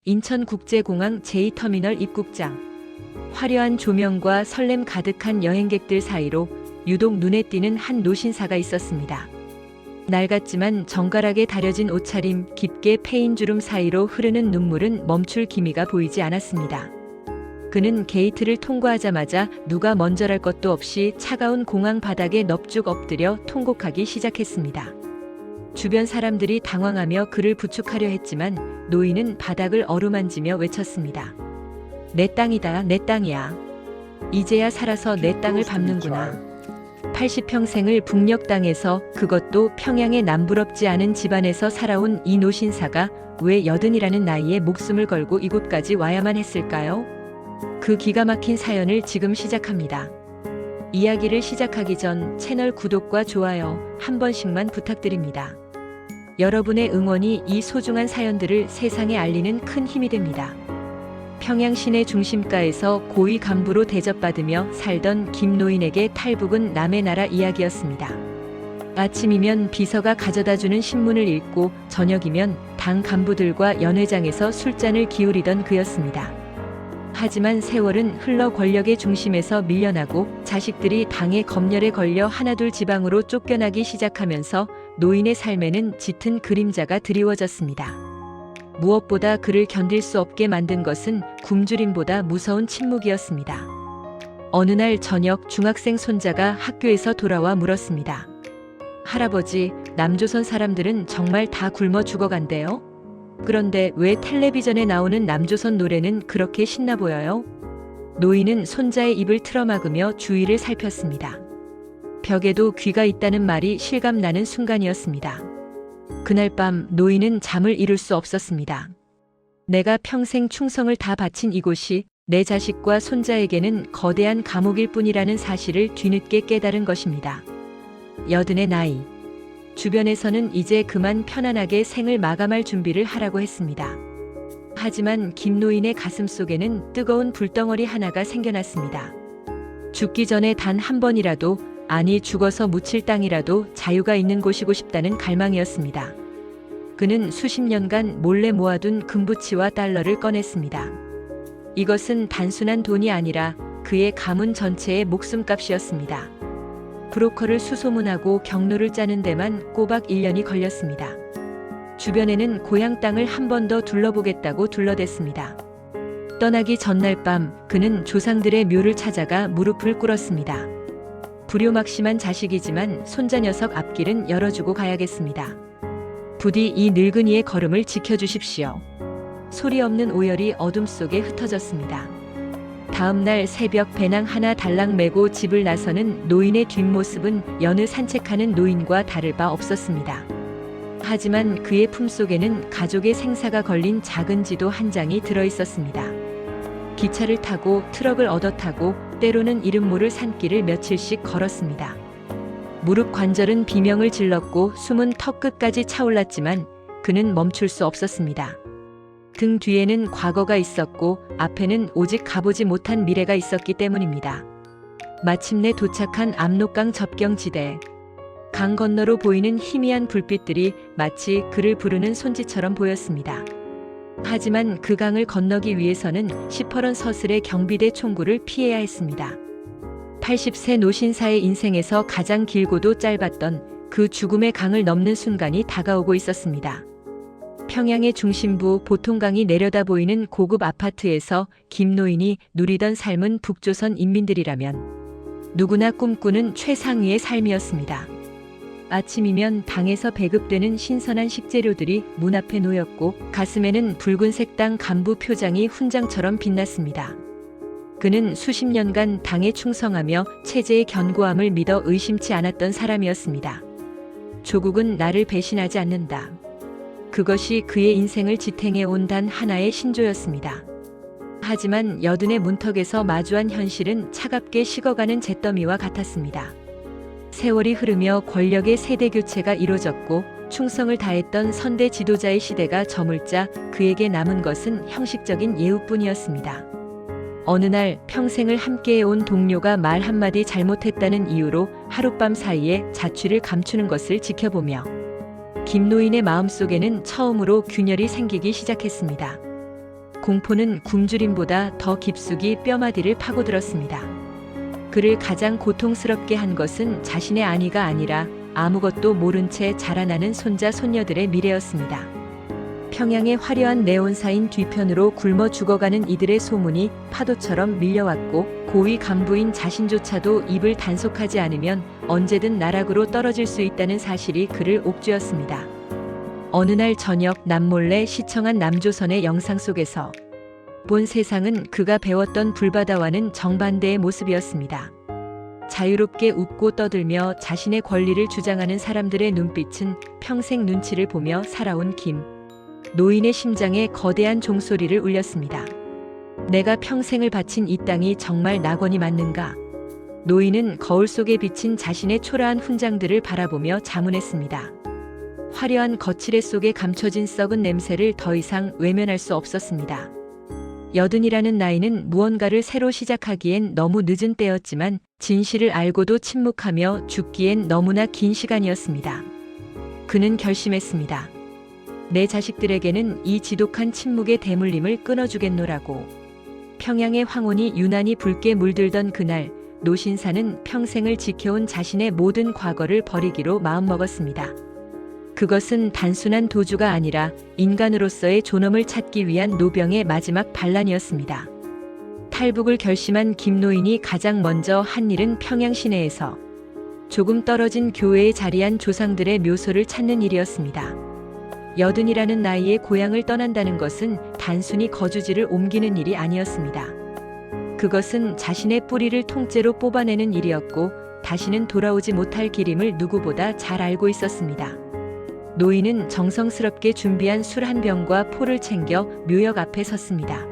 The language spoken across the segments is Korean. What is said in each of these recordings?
인천국제공항 제2터미널 입국장. 화려한 조명과 설렘 가득한 여행객들 사이로 유독 눈에 띄는 한 노신사가 있었습니다. 낡았지만 정갈하게 다려진 옷차림, 깊게 패인 주름 사이로 흐르는 눈물은 멈출 기미가 보이지 않았습니다. 그는 게이트를 통과하자마자 누가 먼저랄 것도 없이 차가운 공항 바닥에 넙죽 엎드려 통곡하기 시작했습니다. 주변 사람들이 당황하며 그를 부축하려 했지만 노인은 바닥을 어루만지며 외쳤습니다. 내 땅이다, 내 땅이야. 이제야 살아서 내 땅을 밟는구나. 80평생을 북녘 땅에서, 그것도 평양의 남부럽지 않은 집안에서 살아온 이 노신사가 왜 80이라는 나이에 목숨을 걸고 이곳까지 와야만 했을까요? 그 기가 막힌 사연을 지금 시작합니다. 이야기를 시작하기 전 채널 구독과 좋아요 한 번씩만 부탁드립니다. 여러분의 응원이 이 소중한 사연들을 세상에 알리는 큰 힘이 됩니다. 평양 시내 중심가에서 고위 간부로 대접받으며 살던 김노인에게 탈북은 남의 나라 이야기였습니다. 아침이면 비서가 가져다주는 신문을 읽고 저녁이면 당 간부들과 연회장에서 술잔을 기울이던 그였습니다. 하지만 세월은 흘러 권력의 중심에서 밀려나고 자식들이 당의 검열에 걸려 하나둘 지방으로 쫓겨나기 시작하면서 노인의 삶에는 짙은 그림자가 드리워졌습니다. 무엇보다 그를 견딜 수 없게 만든 것은 굶주림보다 무서운 침묵이었습니다. 어느 날 저녁 중학생 손자가 학교에서 돌아와 물었습니다. 할아버지, 남조선 사람들은 정말 다 굶어 죽어간대요? 그런데 왜 텔레비전에 나오는 남조선 노래는 그렇게 신나 보여요? 노인은 손자의 입을 틀어막으며 주위를 살폈습니다. 벽에도 귀가 있다는 말이 실감나는 순간이었습니다. 그날 밤 노인은 잠을 이룰 수 없었습니다. 내가 평생 충성을 다 바친 이곳이 내 자식과 손자에게는 거대한 감옥일 뿐이라는 사실을 뒤늦게 깨달은 것입니다. 80의 나이. 주변에서는 이제 그만 편안하게 생을 마감할 준비를 하라고 했습니다. 하지만 김노인의 가슴 속에는 뜨거운 불덩어리 하나가 생겨났습니다. 죽기 전에 단 한 번이라도, 아니 죽어서 묻힐 땅이라도 자유가 있는 곳이고 싶다는 갈망이었습니다. 그는 수십 년간 몰래 모아둔 금부치와 달러를 꺼냈습니다. 이것은 단순한 돈이 아니라 그의 가문 전체의 목숨값이었습니다. 브로커를 수소문하고 경로를 짜는 데만 꼬박 1년이 걸렸습니다. 주변에는 고향 땅을 한 번 더 둘러보겠다고 둘러댔습니다. 떠나기 전날 밤 그는 조상들의 묘를 찾아가 무릎을 꿇었습니다. 불효막심한 자식이지만 손자 녀석 앞길은 열어주고 가야겠습니다. 부디 이 늙은이의 걸음을 지켜주십시오. 소리 없는 오열이 어둠 속에 흩어졌습니다. 다음 날 새벽 배낭 하나 달랑 메고 집을 나서는 노인의 뒷모습은 여느 산책하는 노인과 다를 바 없었습니다. 하지만 그의 품속에는 가족의 생사가 걸린 작은 지도 한 장이 들어있었습니다. 기차를 타고 트럭을 얻어 타고 때로는 이름 모를 산길을 며칠씩 걸었습니다. 무릎 관절은 비명을 질렀고 숨은 턱 끝까지 차올랐지만 그는 멈출 수 없었습니다. 등 뒤에는 과거가 있었고 앞에는 오직 가보지 못한 미래가 있었기 때문입니다. 마침내 도착한 압록강 접경지대. 강 건너로 보이는 희미한 불빛들이 마치 그를 부르는 손짓처럼 보였습니다. 하지만 그 강을 건너기 위해서는 시퍼런 서슬의 경비대 총구를 피해야 했습니다. 80세 노신사의 인생에서 가장 길고도 짧았던 그 죽음의 강을 넘는 순간이 다가오고 있었습니다. 평양의 중심부 보통강이 내려다 보이는 고급 아파트에서 김노인이 누리던 삶은 북조선 인민들이라면 누구나 꿈꾸는 최상위의 삶이었습니다. 아침이면 당에서 배급되는 신선한 식재료들이 문 앞에 놓였고 가슴에는 붉은색 당 간부 표장이 훈장처럼 빛났습니다. 그는 수십 년간 당에 충성하며 체제의 견고함을 믿어 의심치 않았던 사람이었습니다. 조국은 나를 배신하지 않는다. 그것이 그의 인생을 지탱해 온 단 하나의 신조였습니다. 하지만 80의 문턱에서 마주한 현실은 차갑게 식어가는 잿더미와 같았습니다. 세월이 흐르며 권력의 세대 교체가 이루어졌고 충성을 다했던 선대 지도자의 시대가 저물자 그에게 남은 것은 형식적인 예우뿐이었습니다. 어느 날 평생을 함께해온 동료가 말 한마디 잘못했다는 이유로 하룻밤 사이에 자취를 감추는 것을 지켜보며 김노인의 마음속에는 처음으로 균열이 생기기 시작했습니다. 공포는 굶주림보다 더 깊숙이 뼈마디를 파고들었습니다. 그를 가장 고통스럽게 한 것은 자신의 안위가 아니라 아무것도 모른 채 자라나는 손자 손녀들의 미래였습니다. 평양의 화려한 네온사인 뒤편으로 굶어 죽어가는 이들의 소문이 파도처럼 밀려왔고 고위 간부인 자신조차도 입을 단속하지 않으면 언제든 나락으로 떨어질 수 있다는 사실이 그를 옥죄었습니다. 어느 날 저녁 남몰래 시청한 남조선의 영상 속에서 본 세상은 그가 배웠던 불바다와는 정반대의 모습이었습니다. 자유롭게 웃고 떠들며 자신의 권리를 주장하는 사람들의 눈빛은 평생 눈치를 보며 살아온 김 노인의 심장에 거대한 종소리를 울렸습니다. 내가 평생을 바친 이 땅이 정말 낙원이 맞는가? 노인은 거울 속에 비친 자신의 초라한 훈장들을 바라보며 자문했습니다. 화려한 거칠애 속에 감춰진 썩은 냄새를 더 이상 외면할 수 없었습니다. 80이라는 나이는 무언가를 새로 시작하기엔 너무 늦은 때였지만 진실을 알고도 침묵하며 죽기엔 너무나 긴 시간이었습니다. 그는 결심했습니다. 내 자식들에게는 이 지독한 침묵의 대물림을 끊어주겠노라고. 평양의 황혼이 유난히 붉게 물들던 그날 노신사는 평생을 지켜온 자신의 모든 과거를 버리기로 마음먹었습니다. 그것은 단순한 도주가 아니라 인간으로서의 존엄을 찾기 위한 노병의 마지막 반란이었습니다. 탈북을 결심한 김노인이 가장 먼저 한 일은 평양 시내에서 조금 떨어진 교회에 자리한 조상들의 묘소를 찾는 일이었습니다. 80이라는 나이에 고향을 떠난다는 것은 단순히 거주지를 옮기는 일이 아니었습니다. 그것은 자신의 뿌리를 통째로 뽑아내는 일이었고 다시는 돌아오지 못할 길임을 누구보다 잘 알고 있었습니다. 노인은 정성스럽게 준비한 술 한 병과 포를 챙겨 묘역 앞에 섰습니다.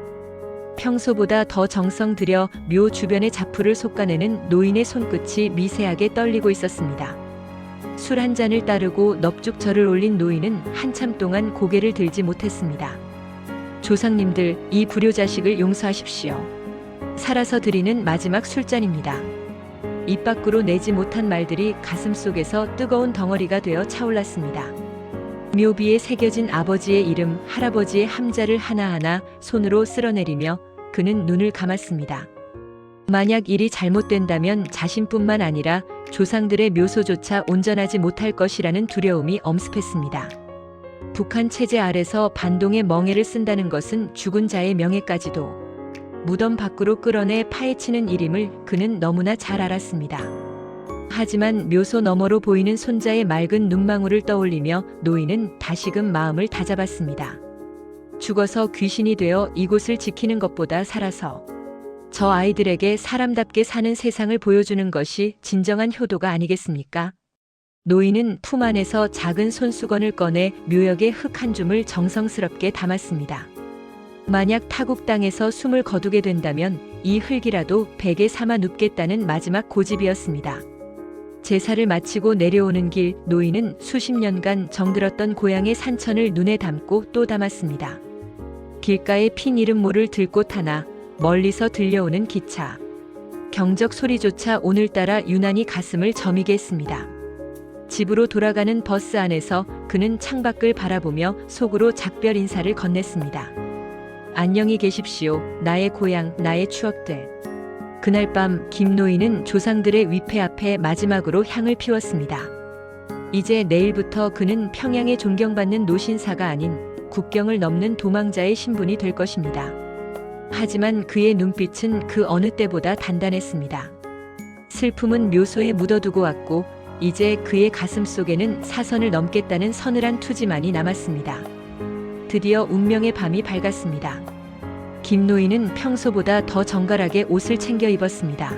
평소보다 더 정성 들여 묘 주변의 자풀을 솎아내는 노인의 손끝이 미세하게 떨리고 있었습니다. 술 한 잔을 따르고 넙죽절을 올린 노인은 한참 동안 고개를 들지 못했습니다. 조상님들, 이 불효자식을 용서하십시오. 살아서 드리는 마지막 술잔입니다. 입 밖으로 내지 못한 말들이 가슴속에서 뜨거운 덩어리가 되어 차올랐습니다. 묘비에 새겨진 아버지의 이름, 할아버지의 함자를 하나하나 손으로 쓸어내리며 그는 눈을 감았습니다. 만약 일이 잘못된다면 자신뿐만 아니라 조상들의 묘소조차 온전하지 못할 것이라는 두려움이 엄습했습니다. 북한 체제 아래서 반동의 멍에를 쓴다는 것은 죽은 자의 명예까지도 무덤 밖으로 끌어내 파헤치는 일임을 그는 너무나 잘 알았습니다. 하지만 묘소 너머로 보이는 손자의 맑은 눈망울을 떠올리며 노인은 다시금 마음을 다잡았습니다. 죽어서 귀신이 되어 이곳을 지키는 것보다 살아서 저 아이들에게 사람답게 사는 세상을 보여주는 것이 진정한 효도가 아니겠습니까? 노인은 품 안에서 작은 손수건을 꺼내 묘역의 흙 한 줌을 정성스럽게 담았습니다. 만약 타국 땅에서 숨을 거두게 된다면 이 흙이라도 베개 삼아 눕겠다는 마지막 고집이었습니다. 제사를 마치고 내려오는 길, 노인은 수십 년간 정들었던 고향의 산천을 눈에 담고 또 담았습니다. 길가에 핀 이름모를 들꽃 하나, 멀리서 들려오는 기차, 경적 소리조차 오늘따라 유난히 가슴을 저미게 했습니다. 집으로 돌아가는 버스 안에서 그는 창밖을 바라보며 속으로 작별 인사를 건넸습니다. 안녕히 계십시오. 나의 고향, 나의 추억들. 그날 밤 김노인은 조상들의 위패 앞에 마지막으로 향을 피웠습니다. 이제 내일부터 그는 평양에 존경받는 노신사가 아닌 국경을 넘는 도망자의 신분이 될 것입니다. 하지만 그의 눈빛은 그 어느 때보다 단단했습니다. 슬픔은 묘소에 묻어두고 왔고 이제 그의 가슴 속에는 사선을 넘겠다는 서늘한 투지만이 남았습니다. 드디어 운명의 밤이 밝았습니다. 김노인은 평소보다 더 정갈하게 옷을 챙겨 입었습니다.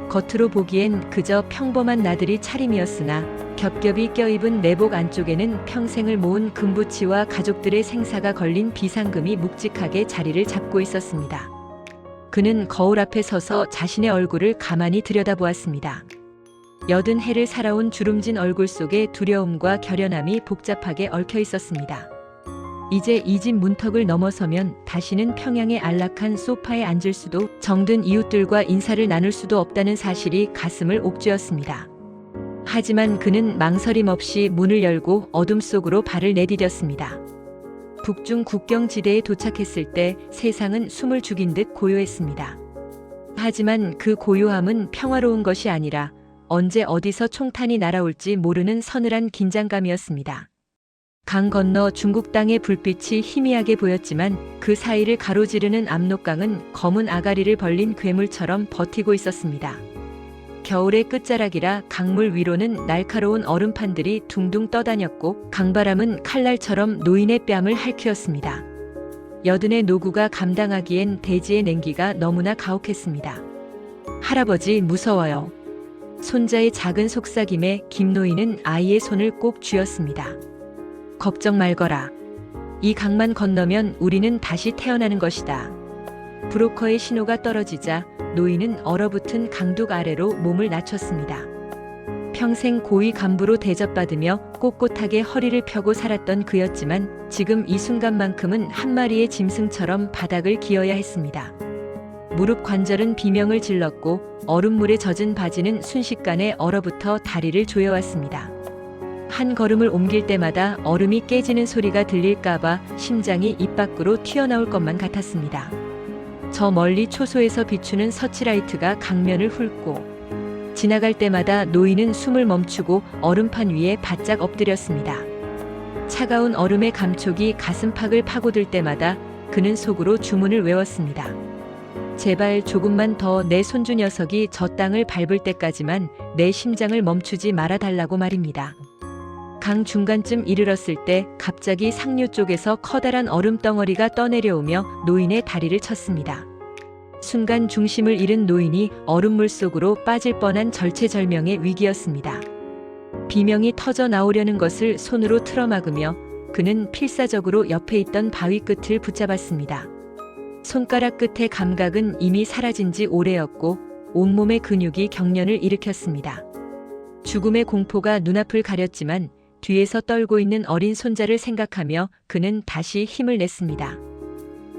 겉으로 보기엔 그저 평범한 나들이 차림이었으나 겹겹이 껴입은 내복 안쪽에는 평생을 모은 금부치와 가족들의 생사가 걸린 비상금이 묵직하게 자리를 잡고 있었습니다. 그는 거울 앞에 서서 자신의 얼굴을 가만히 들여다보았습니다. 80해를 살아온 주름진 얼굴 속에 두려움과 결연함이 복잡하게 얽혀 있었습니다. 이제 이 집 문턱을 넘어서면 다시는 평양의 안락한 소파에 앉을 수도 정든 이웃들과 인사를 나눌 수도 없다는 사실이 가슴을 옥죄었습니다. 하지만 그는 망설임 없이 문을 열고 어둠 속으로 발을 내디뎠습니다. 북중 국경지대에 도착했을 때 세상은 숨을 죽인 듯 고요했습니다. 하지만 그 고요함은 평화로운 것이 아니라 언제 어디서 총탄이 날아올지 모르는 서늘한 긴장감이었습니다. 강 건너 중국 땅의 불빛이 희미하게 보였지만 그 사이를 가로지르는 압록강은 검은 아가리를 벌린 괴물처럼 버티고 있었습니다. 겨울의 끝자락이라 강물 위로는 날카로운 얼음판들이 둥둥 떠다녔고 강바람은 칼날처럼 노인의 뺨을 핥히었습니다. 여든의 노구가 감당하기엔 대지의 냉기가 너무나 가혹했습니다. 할아버지 무서워요. 손자의 작은 속삭임에 김노인은 아이의 손을 꼭 쥐었습니다. 걱정 말거라. 이 강만 건너면 우리는 다시 태어나는 것이다. 브로커의 신호가 떨어지자 노인은 얼어붙은 강둑 아래로 몸을 낮췄습니다. 평생 고위 간부로 대접받으며 꼿꼿하게 허리를 펴고 살았던 그였지만 지금 이 순간만큼은 한 마리의 짐승처럼 바닥을 기어야 했습니다. 무릎 관절은 비명을 질렀고 얼음물에 젖은 바지는 순식간에 얼어붙어 다리를 조여왔습니다. 한 걸음을 옮길 때마다 얼음이 깨지는 소리가 들릴까봐 심장이 입 밖으로 튀어나올 것만 같았습니다. 저 멀리 초소에서 비추는 서치라이트가 강면을 훑고 지나갈 때마다 노인은 숨을 멈추고 얼음판 위에 바짝 엎드렸습니다. 차가운 얼음의 감촉이 가슴팍을 파고들 때마다 그는 속으로 주문을 외웠습니다. 제발 조금만 더 내 손주 녀석이 저 땅을 밟을 때까지만 내 심장을 멈추지 말아달라고 말입니다. 강 중간쯤 이르렀을 때 갑자기 상류 쪽에서 커다란 얼음 덩어리가 떠내려오며 노인의 다리를 쳤습니다. 순간 중심을 잃은 노인이 얼음물 속으로 빠질 뻔한 절체절명의 위기였습니다. 비명이 터져 나오려는 것을 손으로 틀어막으며 그는 필사적으로 옆에 있던 바위 끝을 붙잡았습니다. 손가락 끝의 감각은 이미 사라진 지 오래였고 온몸의 근육이 경련을 일으켰습니다. 죽음의 공포가 눈앞을 가렸지만 뒤에서 떨고 있는 어린 손자를 생각하며 그는 다시 힘을 냈습니다.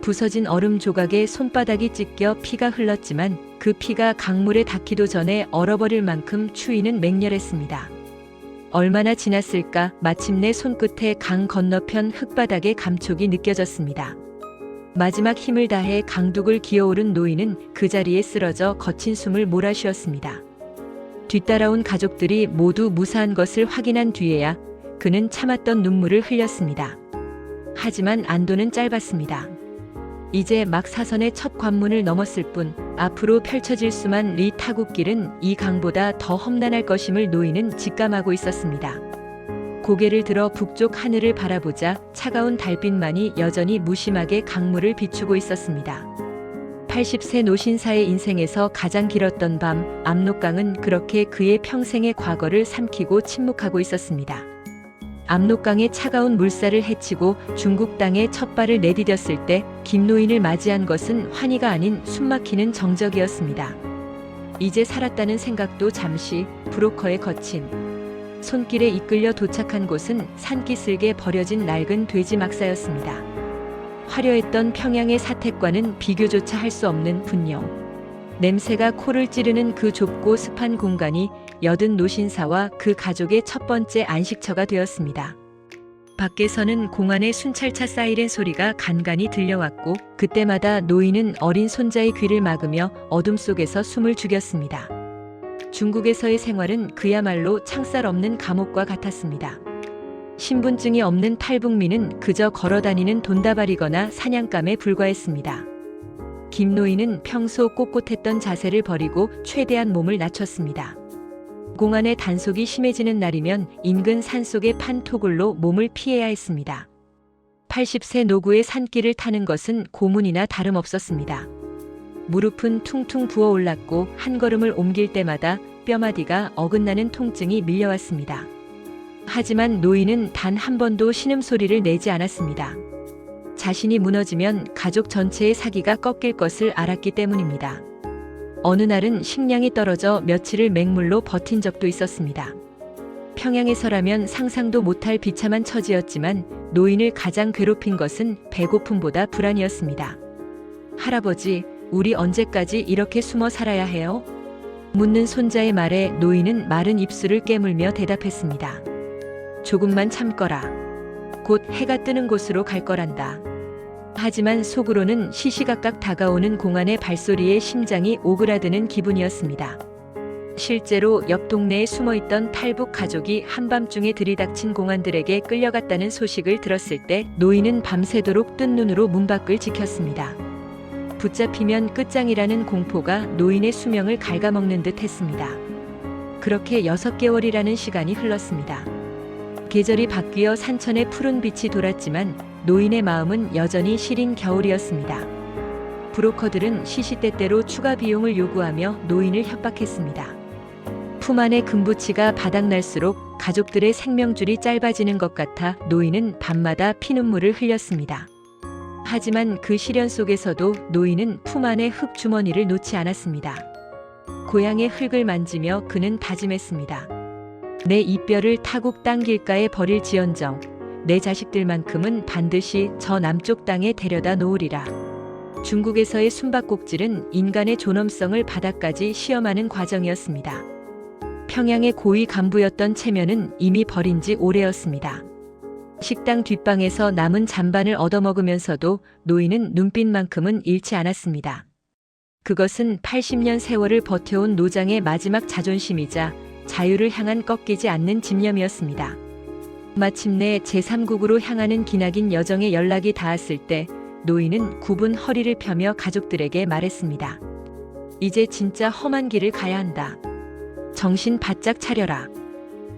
부서진 얼음 조각에 손바닥이 찢겨 피가 흘렀지만 그 피가 강물에 닿기도 전에 얼어버릴 만큼 추위는 맹렬했습니다. 얼마나 지났을까 마침내 손끝에 강 건너편 흙바닥의 감촉이 느껴졌습니다. 마지막 힘을 다해 강둑을 기어오른 노인은 그 자리에 쓰러져 거친 숨을 몰아쉬었습니다. 뒤따라온 가족들이 모두 무사한 것을 확인한 뒤에야 그는 참았던 눈물을 흘렸습니다. 하지만 안도는 짧았습니다. 이제 막 사선의 첫 관문을 넘었을 뿐 앞으로 펼쳐질 수만 리 타국길은 이 강보다 더 험난할 것임을 노인은 직감하고 있었습니다. 고개를 들어 북쪽 하늘을 바라보자 차가운 달빛만이 여전히 무심하게 강물을 비추고 있었습니다. 80세 노신사의 인생에서 가장 길었던 밤, 압록강은 그렇게 그의 평생의 과거를 삼키고 침묵하고 있었습니다. 압록강의 차가운 물살을 헤치고 중국 땅에 첫 발을 내디뎠을 때 김노인을 맞이한 것은 환희가 아닌 숨막히는 정적이었습니다. 이제 살았다는 생각도 잠시 브로커의 거친 손길에 이끌려 도착한 곳은 산기슭에 버려진 낡은 돼지 막사였습니다. 화려했던 평양의 사택과는 비교조차 할 수 없는 분뇨. 냄새가 코를 찌르는 그 좁고 습한 공간이 여든 노신사와 그 가족의 첫 번째 안식처가 되었습니다. 밖에서는 공안의 순찰차 사이렌 소리가 간간히 들려왔고 그때마다 노인은 어린 손자의 귀를 막으며 어둠 속에서 숨을 죽였습니다. 중국에서의 생활은 그야말로 창살 없는 감옥과 같았습니다. 신분증이 없는 탈북민은 그저 걸어다니는 돈다발이거나 사냥감에 불과했습니다. 김노인은 평소 꼿꼿했던 자세를 버리고 최대한 몸을 낮췄습니다. 공안의 단속이 심해지는 날이면 인근 산속의 판토굴로 몸을 피해야 했습니다. 80세 노구의 산길을 타는 것은 고문이나 다름없었습니다. 무릎은 퉁퉁 부어올랐고 한 걸음을 옮길 때마다 뼈마디가 어긋나는 통증이 밀려왔습니다. 하지만 노인은 단 한 번도 신음소리를 내지 않았습니다. 자신이 무너지면 가족 전체의 사기가 꺾일 것을 알았기 때문입니다. 어느 날은 식량이 떨어져 며칠을 맹물로 버틴 적도 있었습니다. 평양에서라면 상상도 못할 비참한 처지였지만 노인을 가장 괴롭힌 것은 배고픔보다 불안이었습니다. 할아버지, 우리 언제까지 이렇게 숨어 살아야 해요? 묻는 손자의 말에 노인은 마른 입술을 깨물며 대답했습니다. 조금만 참거라. 곧 해가 뜨는 곳으로 갈 거란다. 하지만 속으로는 시시각각 다가오는 공안의 발소리에 심장이 오그라드는 기분이었습니다. 실제로 옆 동네에 숨어있던 탈북 가족이 한밤중에 들이닥친 공안들에게 끌려갔다는 소식을 들었을 때 노인은 밤새도록 뜬 눈으로 문 밖을 지켰습니다. 붙잡히면 끝장이라는 공포가 노인의 수명을 갉아먹는 듯 했습니다. 그렇게 6개월이라는 시간이 흘렀습니다. 계절이 바뀌어 산천의 푸른 빛이 돌았지만 노인의 마음은 여전히 시린 겨울이었습니다. 브로커들은 시시때때로 추가 비용을 요구하며 노인을 협박했습니다. 품 안의 금부치가 바닥날수록 가족들의 생명줄이 짧아지는 것 같아 노인은 밤마다 피눈물을 흘렸습니다. 하지만 그 시련 속에서도 노인은 품 안의 흙주머니를 놓지 않았습니다. 고향의 흙을 만지며 그는 다짐했습니다. 내 이뼈를 타국 땅 길가에 버릴지언정 내 자식들만큼은 반드시 저 남쪽 땅에 데려다 놓으리라. 중국에서의 숨바꼭질은 인간의 존엄성을 바닥까지 시험하는 과정이었습니다. 평양의 고위 간부였던 체면은 이미 버린 지 오래였습니다. 식당 뒷방에서 남은 잔반을 얻어먹으면서도 노인은 눈빛만큼은 잃지 않았습니다. 그것은 80년 세월을 버텨온 노장의 마지막 자존심이자 자유를 향한 꺾이지 않는 집념이었습니다. 마침내 제3국으로 향하는 기나긴 여정에 연락이 닿았을 때 노인은 굽은 허리를 펴며 가족들에게 말했습니다. 이제 진짜 험한 길을 가야 한다. 정신 바짝 차려라.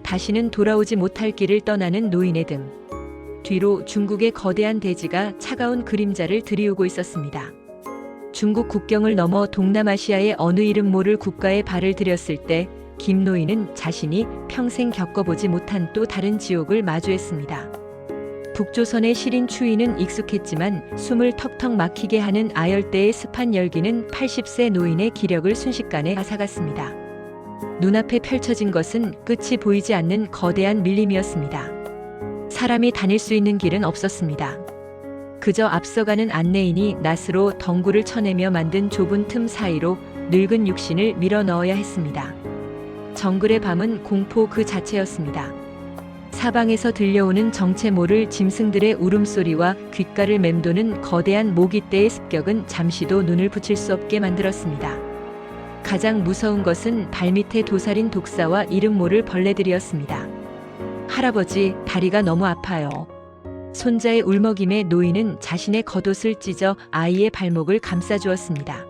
다시는 돌아오지 못할 길을 떠나는 노인의 등 뒤로 중국의 거대한 대지가 차가운 그림자를 들이우고 있었습니다. 중국 국경을 넘어 동남아시아의 어느 이름 모를 국가에 발을 들였을 때 김노인은 자신이 평생 겪어보지 못한 또 다른 지옥을 마주했습니다. 북조선의 시린 추위는 익숙했지만 숨을 턱턱 막히게 하는 아열대의 습한 열기는 80세 노인의 기력을 순식간에 앗아갔습니다. 눈앞에 펼쳐진 것은 끝이 보이지 않는 거대한 밀림이었습니다. 사람이 다닐 수 있는 길은 없었습니다. 그저 앞서가는 안내인이 낫으로 덩굴을 쳐내며 만든 좁은 틈 사이로 늙은 육신을 밀어 넣어야 했습니다. 정글의 밤은 공포 그 자체였습니다. 사방에서 들려오는 정체 모를 짐승들의 울음소리와 귓가를 맴도는 거대한 모깃대의 습격은 잠시도 눈을 붙일 수 없게 만들었습니다. 가장 무서운 것은 발밑에 도살인 독사와 이름 모를 벌레들이었습니다. 할아버지, 다리가 너무 아파요. 손자의 울먹임에 노인은 자신의 겉옷을 찢어 아이의 발목을 감싸주었습니다.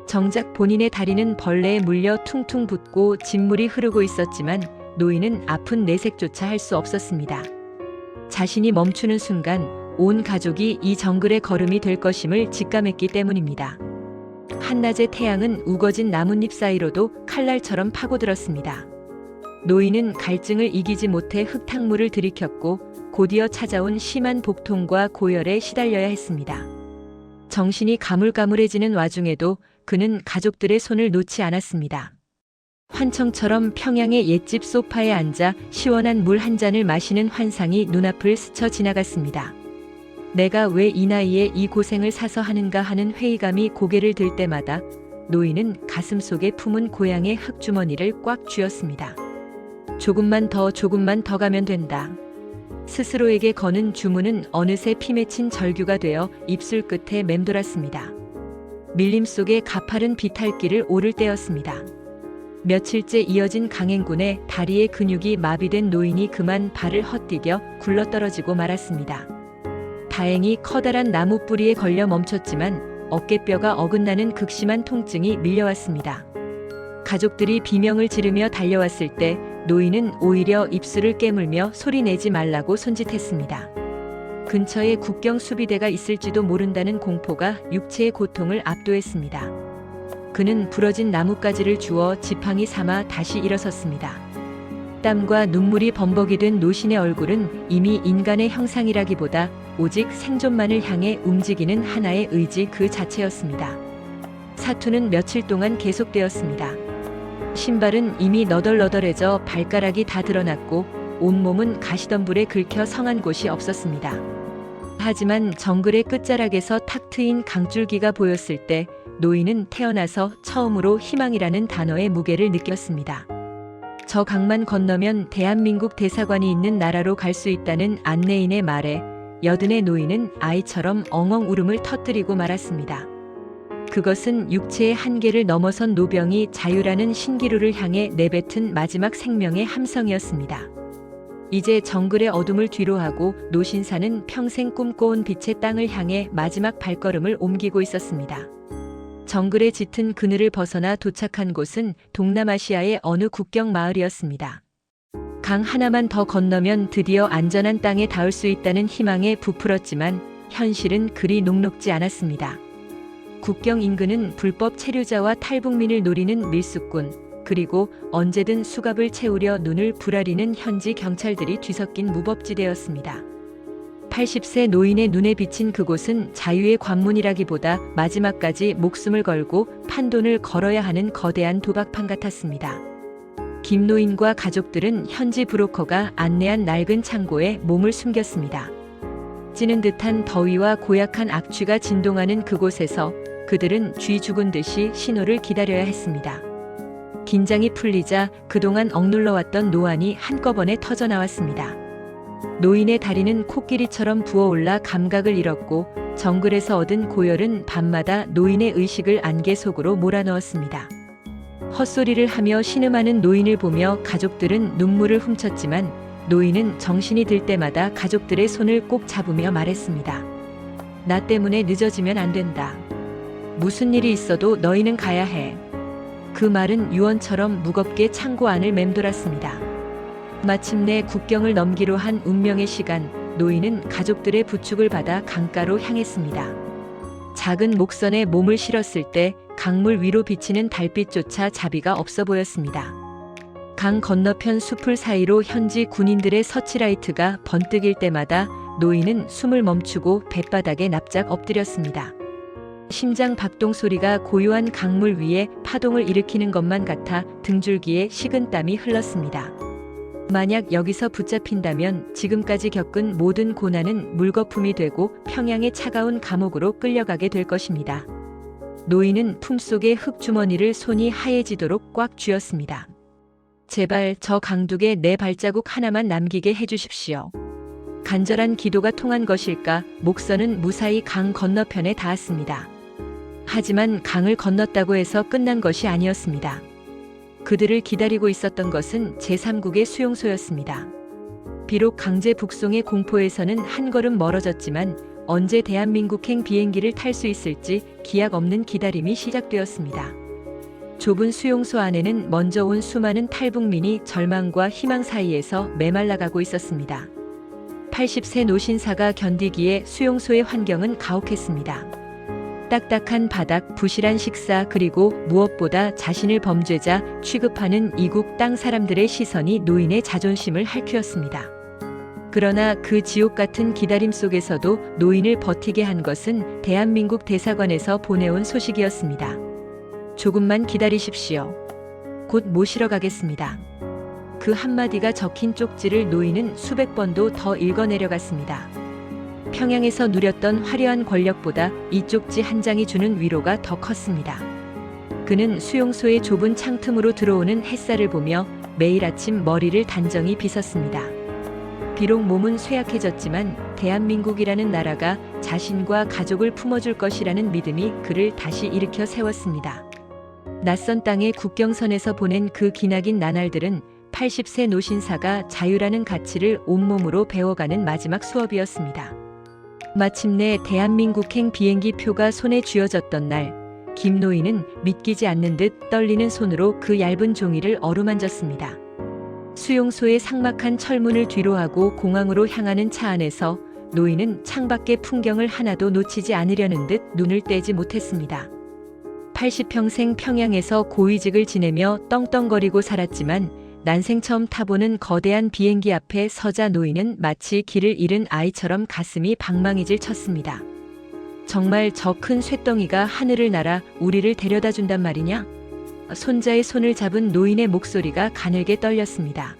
정작 본인의 다리는 벌레에 물려 퉁퉁 붓고 진물이 흐르고 있었지만 노인은 아픈 내색조차 할 수 없었습니다. 자신이 멈추는 순간 온 가족이 이 정글의 거름이 될 것임을 직감했기 때문입니다. 한낮의 태양은 우거진 나뭇잎 사이로도 칼날처럼 파고들었습니다. 노인은 갈증을 이기지 못해 흙탕물을 들이켰고 곧이어 찾아온 심한 복통과 고열에 시달려야 했습니다. 정신이 가물가물해지는 와중에도 그는 가족들의 손을 놓지 않았습니다. 환청처럼 평양의 옛집 소파에 앉아 시원한 물 한 잔을 마시는 환상이 눈앞을 스쳐 지나갔습니다. 내가 왜 이 나이에 이 고생을 사서 하는가 하는 회의감이 고개를 들 때마다 노인은 가슴속에 품은 고향의 흙주머니를 꽉 쥐었습니다. 조금만 더 가면 된다. 스스로에게 거는 주문은 어느새 피 맺힌 절규가 되어 입술 끝에 맴돌았습니다. 밀림 속의 가파른 비탈길을 오를 때였습니다. 며칠째 이어진 강행군에 다리의 근육이 마비된 노인이 그만 발을 헛디뎌 굴러떨어지고 말았습니다. 다행히 커다란 나무 뿌리에 걸려 멈췄지만 어깨뼈가 어긋나는 극심한 통증이 밀려왔습니다. 가족들이 비명을 지르며 달려왔을 때 노인은 오히려 입술을 깨물며 소리내지 말라고 손짓했습니다. 근처에 국경 수비대가 있을지도 모른다는 공포가 육체의 고통을 압도했습니다. 그는 부러진 나뭇가지를 주워 지팡이 삼아 다시 일어섰습니다. 땀과 눈물이 범벅이 된 노신의 얼굴은 이미 인간의 형상이라기보다 오직 생존만을 향해 움직이는 하나의 의지 그 자체였습니다. 사투는 며칠 동안 계속되었습니다. 신발은 이미 너덜너덜해져 발가락이 다 드러났고 온몸은 가시덤불에 긁혀 성한 곳이 없었습니다. 하지만 정글의 끝자락에서 탁 트인 강줄기가 보였을 때 노인은 태어나서 처음으로 희망이라는 단어의 무게를 느꼈습니다. 저 강만 건너면 대한민국 대사관이 있는 나라로 갈 수 있다는 안내인의 말에 여든의 노인은 아이처럼 엉엉 울음을 터뜨리고 말았습니다. 그것은 육체의 한계를 넘어선 노병이 자유라는 신기루를 향해 내뱉은 마지막 생명의 함성이었습니다. 이제 정글의 어둠을 뒤로하고 노신사는 평생 꿈꿔온 빛의 땅을 향해 마지막 발걸음을 옮기고 있었습니다. 정글의 짙은 그늘을 벗어나 도착한 곳은 동남아시아의 어느 국경 마을이었습니다. 강 하나만 더 건너면 드디어 안전한 땅에 닿을 수 있다는 희망에 부풀었지만 현실은 그리 녹록지 않았습니다. 국경 인근은 불법 체류자와 탈북민을 노리는 밀수꾼, 그리고 언제든 수갑을 채우려 눈을 부라리는 현지 경찰들이 뒤섞인 무법지대였습니다. 80세 노인의 눈에 비친 그곳은 자유의 관문이라기보다 마지막까지 목숨을 걸고 판돈을 걸어야 하는 거대한 도박판 같았습니다. 김노인과 가족들은 현지 브로커가 안내한 낡은 창고에 몸을 숨겼습니다. 찌는 듯한 더위와 고약한 악취가 진동하는 그곳에서 그들은 쥐 죽은 듯이 신호를 기다려야 했습니다. 긴장이 풀리자 그동안 억눌러왔던 노안이 한꺼번에 터져나왔습니다. 노인의 다리는 코끼리처럼 부어올라 감각을 잃었고 정글에서 얻은 고열은 밤마다 노인의 의식을 안개 속으로 몰아넣었습니다. 헛소리를 하며 신음하는 노인을 보며 가족들은 눈물을 훔쳤지만 노인은 정신이 들 때마다 가족들의 손을 꼭 잡으며 말했습니다. 나 때문에 늦어지면 안 된다. 무슨 일이 있어도 너희는 가야 해. 그 말은 유언처럼 무겁게 창고 안을 맴돌았습니다. 마침내 국경을 넘기로 한 운명의 시간, 노인은 가족들의 부축을 받아 강가로 향했습니다. 작은 목선에 몸을 실었을 때 강물 위로 비치는 달빛조차 자비가 없어 보였습니다. 강 건너편 숲을 사이로 현지 군인들의 서치라이트가 번뜩일 때마다 노인은 숨을 멈추고 뱃바닥에 납작 엎드렸습니다. 심장 박동 소리가 고요한 강물 위에 파동을 일으키는 것만 같아 등줄기에 식은땀이 흘렀습니다. 만약 여기서 붙잡힌다면 지금까지 겪은 모든 고난은 물거품이 되고 평양의 차가운 감옥으로 끌려가게 될 것입니다. 노인은 품속의 흙주머니를 손이 하얘지도록 꽉 쥐었습니다. 제발 저 강둑에 내 발자국 하나만 남기게 해주십시오. 간절한 기도가 통한 것일까, 목선은 무사히 강 건너편에 닿았습니다. 하지만 강을 건넜다고 해서 끝난 것이 아니었습니다. 그들을 기다리고 있었던 것은 제3국의 수용소였습니다. 비록 강제 북송의 공포에서는 한 걸음 멀어졌지만 언제 대한민국행 비행기를 탈 수 있을지 기약 없는 기다림이 시작되었습니다. 좁은 수용소 안에는 먼저 온 수많은 탈북민이 절망과 희망 사이에서 메말라가고 있었습니다. 80세 노신사가 견디기에 수용소의 환경은 가혹했습니다. 딱딱한 바닥, 부실한 식사, 그리고 무엇보다 자신을 범죄자 취급하는 이국 땅 사람들의 시선이 노인의 자존심을 핥혔습니다. 그러나 그 지옥 같은 기다림 속에서도 노인을 버티게 한 것은 대한민국 대사관에서 보내온 소식이었습니다. 조금만 기다리십시오. 곧 모시러 가겠습니다. 그 한마디가 적힌 쪽지를 노인은 수백 번도 더 읽어내려갔습니다. 평양에서 누렸던 화려한 권력보다 이 쪽지 한 장이 주는 위로가 더 컸습니다. 그는 수용소의 좁은 창틈으로 들어오는 햇살을 보며 매일 아침 머리를 단정히 빗었습니다. 비록 몸은 쇠약해졌지만 대한민국이라는 나라가 자신과 가족을 품어줄 것이라는 믿음이 그를 다시 일으켜 세웠습니다. 낯선 땅의 국경선에서 보낸 그 기나긴 나날들은 80세 노신사가 자유라는 가치를 온몸으로 배워가는 마지막 수업이었습니다. 마침내 대한민국행 비행기 표가 손에 쥐어졌던 날, 김노인은 믿기지 않는 듯 떨리는 손으로 그 얇은 종이를 어루만졌습니다. 수용소의 삭막한 철문을 뒤로하고 공항으로 향하는 차 안에서 노인은 창밖의 풍경을 하나도 놓치지 않으려는 듯 눈을 떼지 못했습니다. 80평생 평양에서 고위직을 지내며 떵떵거리고 살았지만 난생 처음 타보는 거대한 비행기 앞에 서자 노인은 마치 길을 잃은 아이처럼 가슴이 방망이질 쳤습니다. 정말 저 큰 쇳덩이가 하늘을 날아 우리를 데려다 준단 말이냐? 손자의 손을 잡은 노인의 목소리가 가늘게 떨렸습니다.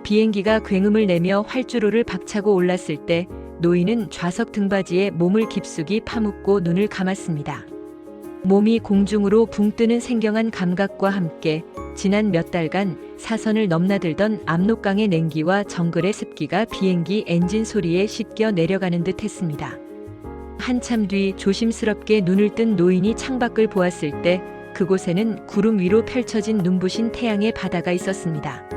비행기가 굉음을 내며 활주로를 박차고 올랐을 때 노인은 좌석 등받이에 몸을 깊숙이 파묻고 눈을 감았습니다. 몸이 공중으로 붕 뜨는 생경한 감각과 함께 지난 몇 달간 사선을 넘나들던 압록강의 냉기와 정글의 습기가 비행기 엔진 소리에 씻겨 내려가는 듯 했습니다. 한참 뒤 조심스럽게 눈을 뜬 노인이 창밖을 보았을 때 그곳에는 구름 위로 펼쳐진 눈부신 태양의 바다가 있었습니다.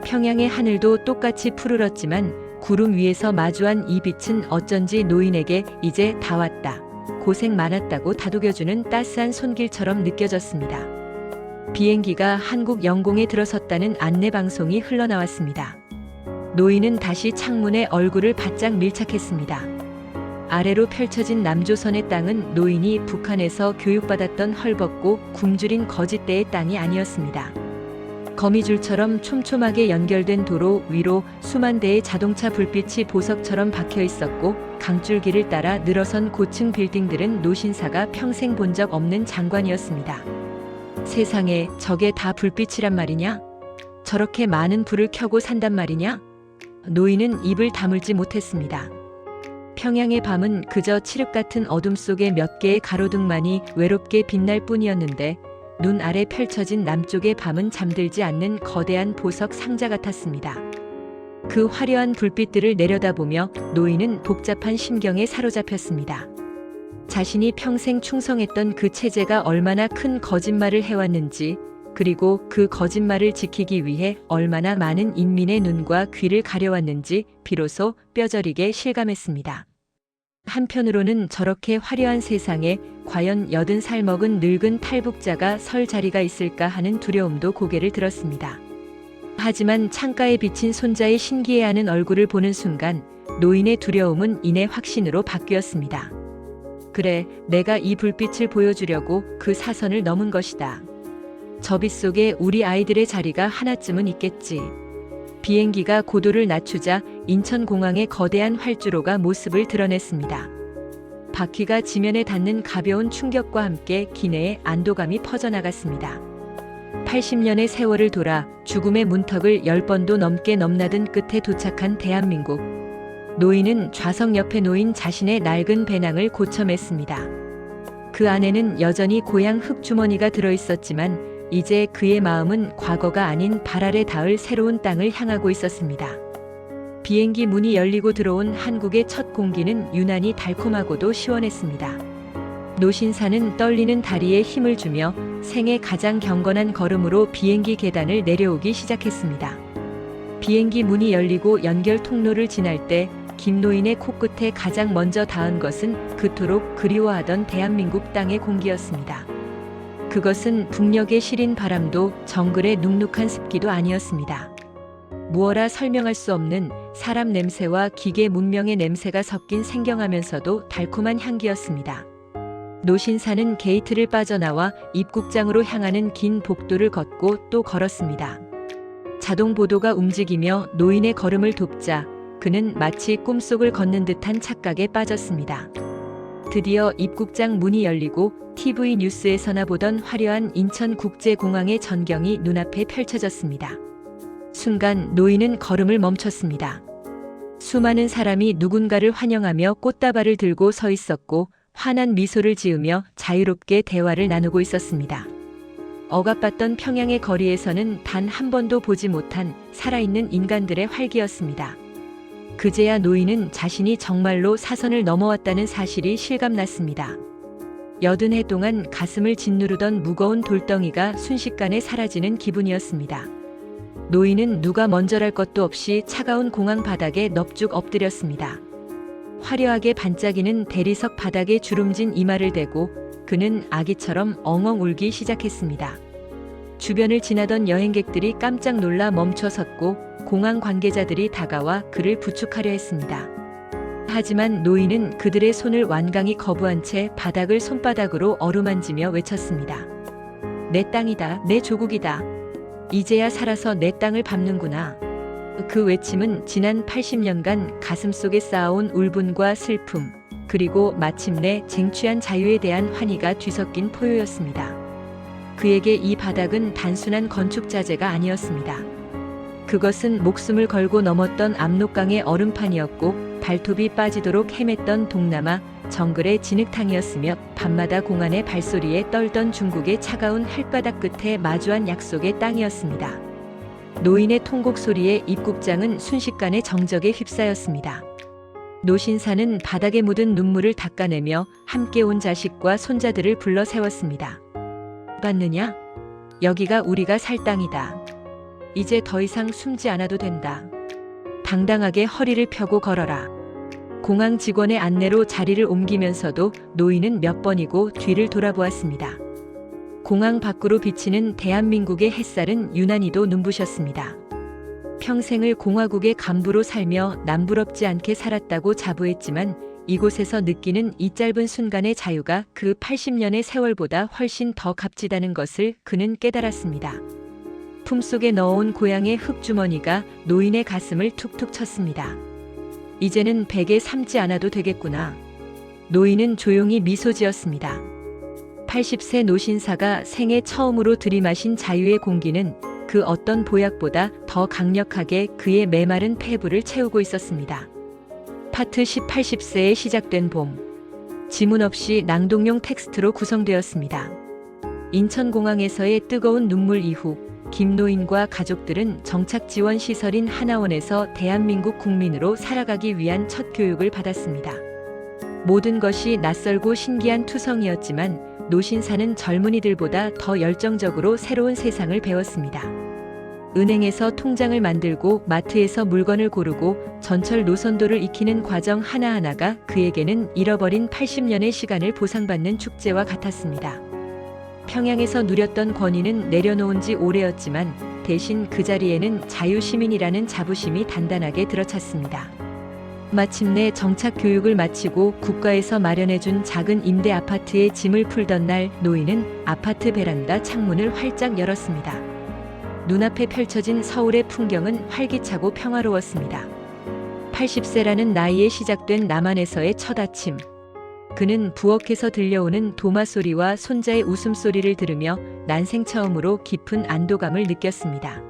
평양의 하늘도 똑같이 푸르렀지만 구름 위에서 마주한 이 빛은 어쩐지 노인에게 이제 다 왔다, 고생 많았다고 다독여주는 따스한 손길처럼 느껴졌습니다. 비행기가 한국 영공에 들어섰다는 안내방송이 흘러나왔습니다. 노인은 다시 창문에 얼굴을 바짝 밀착했습니다. 아래로 펼쳐진 남조선의 땅은 노인이 북한에서 교육받았던 헐벗고 굶주린 거짓대의 땅이 아니었습니다. 거미줄처럼 촘촘하게 연결된 도로 위로 수만 대의 자동차 불빛이 보석처럼 박혀 있었고, 강줄기를 따라 늘어선 고층 빌딩들은 노신사가 평생 본 적 없는 장관이었습니다. 세상에, 저게 다 불빛이란 말이냐? 저렇게 많은 불을 켜고 산단 말이냐? 노인은 입을 다물지 못했습니다. 평양의 밤은 그저 칠흑 같은 어둠 속에 몇 개의 가로등만이 외롭게 빛날 뿐이었는데, 눈 아래 펼쳐진 남쪽의 밤은 잠들지 않는 거대한 보석 상자 같았습니다. 그 화려한 불빛들을 내려다보며 노인은 복잡한 심경에 사로잡혔습니다. 자신이 평생 충성했던 그 체제가 얼마나 큰 거짓말을 해왔는지, 그리고 그 거짓말을 지키기 위해 얼마나 많은 인민의 눈과 귀를 가려왔는지 비로소 뼈저리게 실감했습니다. 한편으로는 저렇게 화려한 세상에 과연 80살 먹은 늙은 탈북자가 설 자리가 있을까 하는 두려움도 고개를 들었습니다. 하지만 창가에 비친 손자의 신기해하는 얼굴을 보는 순간 노인의 두려움은 이내 확신으로 바뀌었습니다. 그래, 내가 이 불빛을 보여주려고 그 사선을 넘은 것이다. 저 빛 속에 우리 아이들의 자리가 하나쯤은 있겠지. 비행기가 고도를 낮추자 인천공항의 거대한 활주로가 모습을 드러냈습니다. 바퀴가 지면에 닿는 가벼운 충격과 함께 기내에 안도감이 퍼져나갔습니다. 80년의 세월을 돌아 죽음의 문턱을 10번도 넘게 넘나든 끝에 도착한 대한민국. 노인은 좌석 옆에 놓인 자신의 낡은 배낭을 고쳐맸습니다. 그 안에는 여전히 고향 흙주머니가 들어있었지만 이제 그의 마음은 과거가 아닌 발 아래 닿을 새로운 땅을 향하고 있었습니다. 비행기 문이 열리고 들어온 한국의 첫 공기는 유난히 달콤하고도 시원했습니다. 노신사는 떨리는 다리에 힘을 주며 생애 가장 경건한 걸음으로 비행기 계단을 내려오기 시작했습니다. 비행기 문이 열리고 연결 통로를 지날 때 김노인의 코끝에 가장 먼저 닿은 것은 그토록 그리워하던 대한민국 땅의 공기였습니다. 그것은 북녘의 시린 바람도 정글의 눅눅한 습기도 아니었습니다. 무어라 설명할 수 없는 사람 냄새와 기계 문명의 냄새가 섞인 생경하면서도 달콤한 향기였습니다. 노신사는 게이트를 빠져나와 입국장으로 향하는 긴 복도를 걷고 또 걸었습니다. 자동 보도가 움직이며 노인의 걸음을 돕자 그는 마치 꿈속을 걷는 듯한 착각에 빠졌습니다. 드디어 입국장 문이 열리고 TV 뉴스에서나 보던 화려한 인천국제공항의 전경이 눈앞에 펼쳐졌습니다. 순간 노인은 걸음을 멈췄습니다. 수많은 사람이 누군가를 환영하며 꽃다발을 들고 서 있었고 환한 미소를 지으며 자유롭게 대화를 나누고 있었습니다. 억압받던 평양의 거리에서는 단 한 번도 보지 못한 살아있는 인간들의 활기였습니다. 그제야 노인은 자신이 정말로 사선을 넘어왔다는 사실이 실감났습니다. 80해 동안 가슴을 짓누르던 무거운 돌덩이가 순식간에 사라지는 기분이었습니다. 노인은 누가 먼저랄 것도 없이 차가운 공항 바닥에 넙죽 엎드렸습니다. 화려하게 반짝이는 대리석 바닥에 주름진 이마를 대고 그는 아기처럼 엉엉 울기 시작했습니다. 주변을 지나던 여행객들이 깜짝 놀라 멈춰섰고 공항 관계자들이 다가와 그를 부축하려 했습니다. 하지만 노인은 그들의 손을 완강히 거부한 채 바닥을 손바닥으로 어루만지며 외쳤습니다. 내 땅이다, 내 조국이다. 이제야 살아서 내 땅을 밟는구나. 그 외침은 지난 80년간 가슴속에 쌓아온 울분과 슬픔, 그리고 마침내 쟁취한 자유에 대한 환희가 뒤섞인 포효였습니다. 그에게 이 바닥은 단순한 건축 자재가 아니었습니다. 그것은 목숨을 걸고 넘었던 압록강의 얼음판이었고 발톱이 빠지도록 헤맸던 동남아 정글의 진흙탕이었으며 밤마다 공안의 발소리에 떨던 중국의 차가운 흙바닥 끝에 마주한 약속의 땅이었습니다. 노인의 통곡 소리에 입국장은 순식간에 정적에 휩싸였습니다. 노신사는 바닥에 묻은 눈물을 닦아내며 함께 온 자식과 손자들을 불러 세웠습니다. 봤느냐? 여기가 우리가 살 땅이다. 이제 더 이상 숨지 않아도 된다. 당당하게 허리를 펴고 걸어라. 공항 직원의 안내로 자리를 옮기면서도 노인은 몇 번이고 뒤를 돌아보았습니다. 공항 밖으로 비치는 대한민국의 햇살은 유난히도 눈부셨습니다. 평생을 공화국의 간부로 살며 남부럽지 않게 살았다고 자부했지만 이곳에서 느끼는 이 짧은 순간의 자유가 그 80년의 세월보다 훨씬 더 값지다는 것을 그는 깨달았습니다. 품속에 넣어온 고향의 흙주머니가 노인의 가슴을 툭툭 쳤습니다. 이제는 베개 삼지 않아도 되겠구나. 노인은 조용히 미소 지었습니다. 80세 노신사가 생애 처음으로 들이마신 자유의 공기는 그 어떤 보약보다 더 강력하게 그의 메마른 폐부를 채우고 있었습니다. 파트 10 80세에 시작된 봄. 지문 없이 낭독용 텍스트로 구성되었습니다. 인천공항에서의 뜨거운 눈물 이후 김노인과 가족들은 정착 지원 시설인 하나원에서 대한민국 국민으로 살아가기 위한 첫 교육을 받았습니다. 모든 것이 낯설고 신기한 투성이었지만 노신사는 젊은이들보다 더 열정적으로 새로운 세상을 배웠습니다. 은행에서 통장을 만들고 마트에서 물건을 고르고 전철 노선도를 익히는 과정 하나하나가 그에게는 잃어버린 80년의 시간을 보상받는 축제와 같았습니다. 평양에서 누렸던 권위는 내려놓은 지 오래였지만 대신 그 자리에는 자유시민이라는 자부심이 단단하게 들어찼습니다. 마침내 정착 교육을 마치고 국가에서 마련해준 작은 임대 아파트에 짐을 풀던 날 노인은 아파트 베란다 창문을 활짝 열었습니다. 눈앞에 펼쳐진 서울의 풍경은 활기차고 평화로웠습니다. 80세라는 나이에 시작된 남한에서의 첫 아침. 그는 부엌에서 들려오는 도마 소리와 손자의 웃음소리를 들으며 난생 처음으로 깊은 안도감을 느꼈습니다.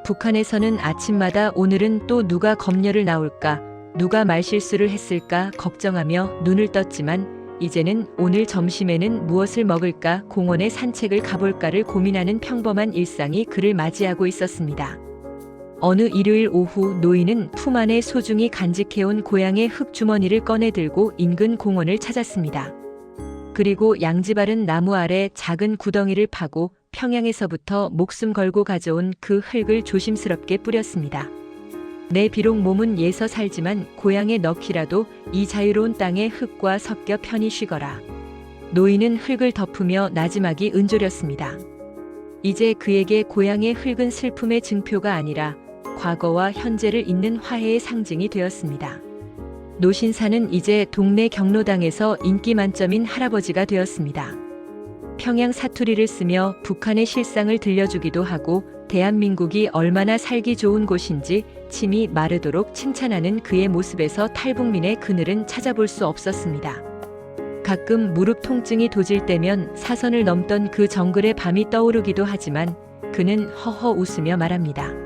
북한에서는 아침마다 오늘은 또 누가 검열을 나올까, 누가 말실수를 했을까 걱정하며 눈을 떴지만 이제는 오늘 점심에는 무엇을 먹을까, 공원에 산책을 가볼까를 고민하는 평범한 일상이 그를 맞이하고 있었습니다. 어느 일요일 오후 노인은 품 안에 소중히 간직해온 고향의 흙주머니를 꺼내 들고 인근 공원을 찾았습니다. 그리고 양지 바른 나무 아래 작은 구덩이를 파고 평양에서부터 목숨 걸고 가져온 그 흙을 조심스럽게 뿌렸습니다. 내 비록 몸은 예서 살지만 고향에 넣기라도 이 자유로운 땅의 흙과 섞여 편히 쉬거라. 노인은 흙을 덮으며 나지막이 은조렸습니다. 이제 그에게 고향의 흙은 슬픔의 증표가 아니라 과거와 현재를 잇는 화해의 상징이 되었습니다. 노신사는 이제 동네 경로당에서 인기 만점인 할아버지가 되었습니다. 평양 사투리를 쓰며 북한의 실상을 들려주기도 하고 대한민국이 얼마나 살기 좋은 곳인지 침이 마르도록 칭찬하는 그의 모습에서 탈북민의 그늘은 찾아볼 수 없었습니다. 가끔 무릎 통증이 도질 때면 사선을 넘던 그 정글의 밤이 떠오르기도 하지만 그는 허허 웃으며 말합니다.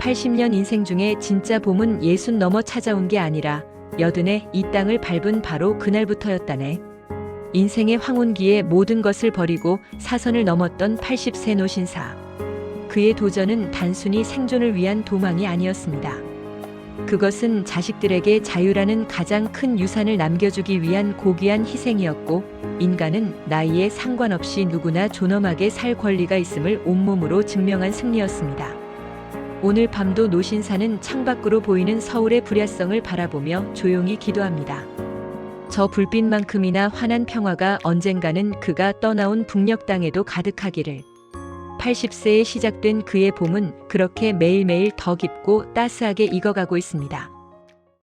80년 인생 중에 진짜 봄은 60 넘어 찾아온 게 아니라 80에 이 땅을 밟은 바로 그날부터였다네. 인생의 황혼기에 모든 것을 버리고 사선을 넘었던 80세 노신사. 그의 도전은 단순히 생존을 위한 도망이 아니었습니다. 그것은 자식들에게 자유라는 가장 큰 유산을 남겨주기 위한 고귀한 희생이었고, 인간은 나이에 상관없이 누구나 존엄하게 살 권리가 있음을 온몸으로 증명한 승리였습니다. 오늘 밤도 노신사는 창밖으로 보이는 서울의 불야성을 바라보며 조용히 기도합니다. 저 불빛만큼이나 환한 평화가 언젠가는 그가 떠나온 북녘 땅에도 가득하기를. 80세에 시작된 그의 봄은 그렇게 매일매일 더 깊고 따스하게 익어가고 있습니다.